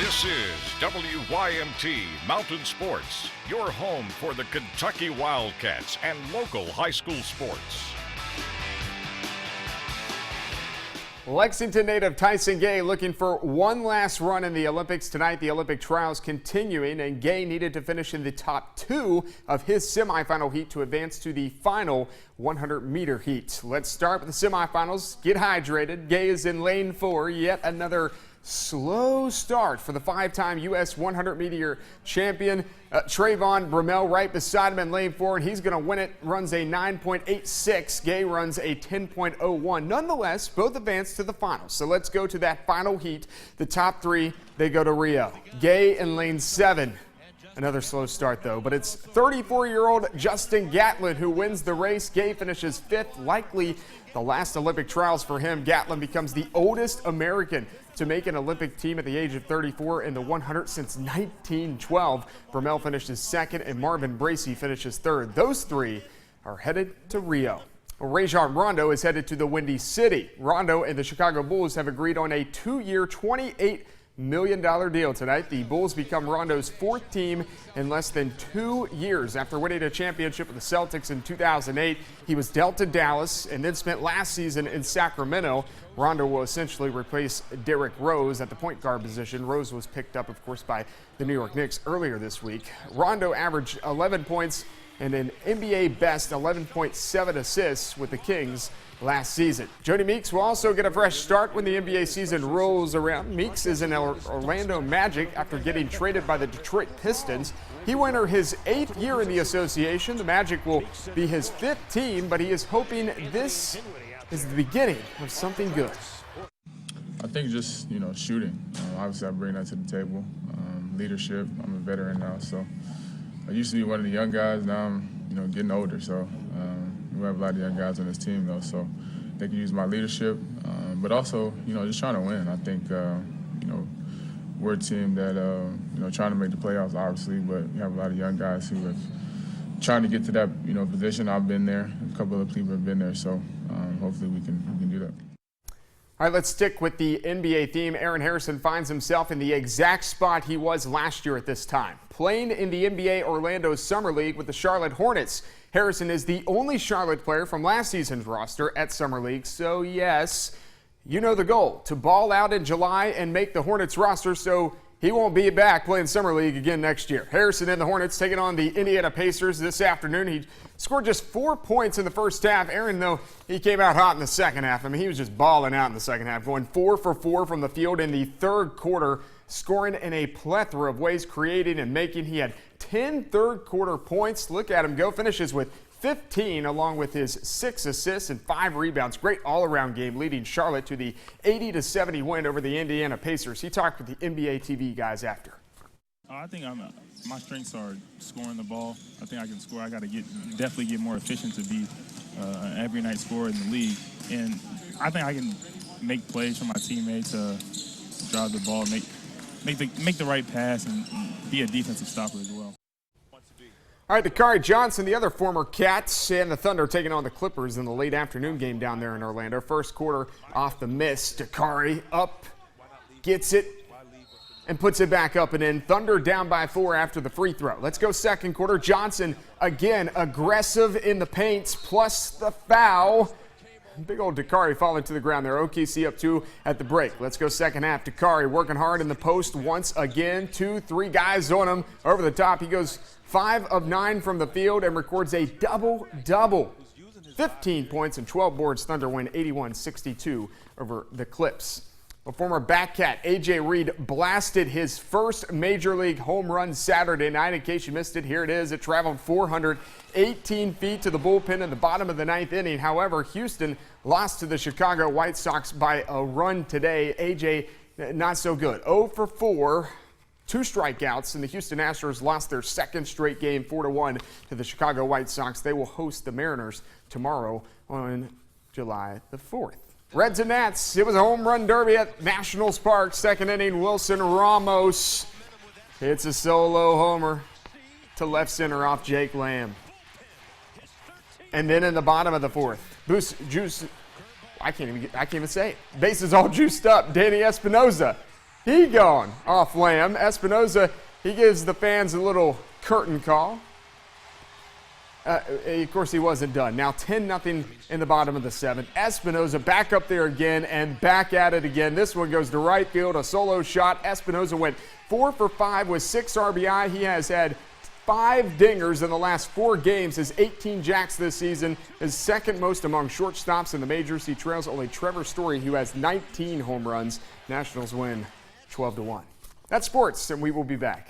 This is WYMT Mountain Sports, your home for the Kentucky Wildcats and local high school sports. Lexington native Tyson Gay looking for one last run in the Olympics tonight. The Olympic trials continuing, and Gay needed to finish in the top 2 of his semifinal heat to advance to the final 100-meter heat. Let's start with the semifinals. Get hydrated. Gay is in lane 4. Yet another slow start for the 5-time U.S. 100-meter champion. Trayvon Bromell right beside him in lane 4, and he's going to win it. Runs a 9.86. Gay runs a 10.01. Nonetheless, both advance to the finals. So let's go to that final heat. The top 3, they go to Rio. Gay in lane 7. Another slow start, though, but it's 34-year-old Justin Gatlin who wins the race. Gay finishes 5th, likely the last Olympic trials for him. Gatlin becomes the oldest American to make an Olympic team at the age of 34 in the 100 since 1912. Bromell finishes 2nd, and Marvin Bracey finishes 3rd. Those 3 are headed to Rio. Rajon Rondo is headed to the Windy City. Rondo and the Chicago Bulls have agreed on a 2-year, $28 million deal tonight. The Bulls become Rondo's 4th team in less than 2 years. After winning a championship with the Celtics in 2008, he was dealt to Dallas and then spent last season in Sacramento. Rondo will essentially replace Derrick Rose at the point guard position. Rose was picked up, of course, by the New York Knicks earlier this week. Rondo averaged 11 points and an NBA best 11.7 assists with the Kings last season. Jodie Meeks will also get a fresh start when the NBA season rolls around. Meeks is in Orlando Magic after getting traded by the Detroit Pistons. He will enter his 8th year in the association. The Magic will be his 5th team, but he is hoping this is the beginning of something good. I think just, shooting. Obviously, I bring that to the table. Leadership. I'm a veteran now, so I used to be one of the young guys. Now I'm, getting older, so we have a lot of young guys on this team, though, so they can use my leadership, but also, just trying to win. I think, we're a team that, trying to make the playoffs, obviously, but we have a lot of young guys who have trying to get to that, position. I've been there. A couple of people have been there, so hopefully we can do that. All right, let's stick with the NBA theme. Aaron Harrison finds himself in the exact spot he was last year at this time, playing in the NBA Orlando Summer League with the Charlotte Hornets. Harrison is the only Charlotte player from last season's roster at Summer League. So, yes, you know the goal, to ball out in July and make the Hornets roster so he won't be back playing Summer League again next year. Harrison and the Hornets taking on the Indiana Pacers this afternoon. He scored just 4 points in the first half. Aaron, though, he came out hot in the second half. I mean, he was just balling out in the second half, going 4 for 4 from the field in the third quarter, scoring in a plethora of ways, creating and making. He had 10 third-quarter points. Look at him go. Finishes with 15, along with his 6 assists and 5 rebounds. Great all-around game, leading Charlotte to the 80-70 win over the Indiana Pacers. He talked with the NBA TV guys after. I think my strengths are scoring the ball. I think I can score. I got to definitely get more efficient to be an every night scorer in the league. And I think I can make plays for my teammates, drive the ball, make the right pass, and be a defensive stopper as well. All right, Dakari Johnson, the other former Cats, and the Thunder taking on the Clippers in the late afternoon game down there in Orlando. First quarter off the miss. Dakari up, gets it, and puts it back up and in. Thunder down by 4 after the free throw. Let's go second quarter. Johnson, again, aggressive in the paint, plus the foul. Big old Dakari falling to the ground there. OKC up 2 at the break. Let's go second half. Dakari working hard in the post once again. 2-3 guys on him. Over the top, he goes 5 of 9 from the field and records a double-double. 15 points and 12 boards. Thunder win 81-62 over the Clips. A former Batcat, A.J. Reed, blasted his first Major League home run Saturday night. In case you missed it, here it is. It traveled 418 feet to the bullpen in the bottom of the 9th inning. However, Houston lost to the Chicago White Sox by a run today. A.J. not so good. 0 for 4. 2 strikeouts, and the Houston Astros lost their second straight game 4-1 to the Chicago White Sox. They will host the Mariners tomorrow on July the 4th. Reds and Nats, it was a home run derby at Nationals Park. Second inning, Wilson Ramos hits a solo homer to left center off Jake Lamb. And then in the bottom of the 4th, I can't even say it. Bases all juiced up. Danny Espinosa He gone off Lamb. Espinoza, he gives the fans a little curtain call. Of course, he wasn't done. Now 10-0 in the bottom of the 7th. Espinoza back up there again and back at it again. This one goes to right field, a solo shot. Espinoza went 4 for 5 with 6 RBI. He has had 5 dingers in the last 4 games. His 18 jacks this season is second most among shortstops in the majors. He trails only Trevor Story, who has 19 home runs. Nationals win 12-1. That's sports, and we will be back.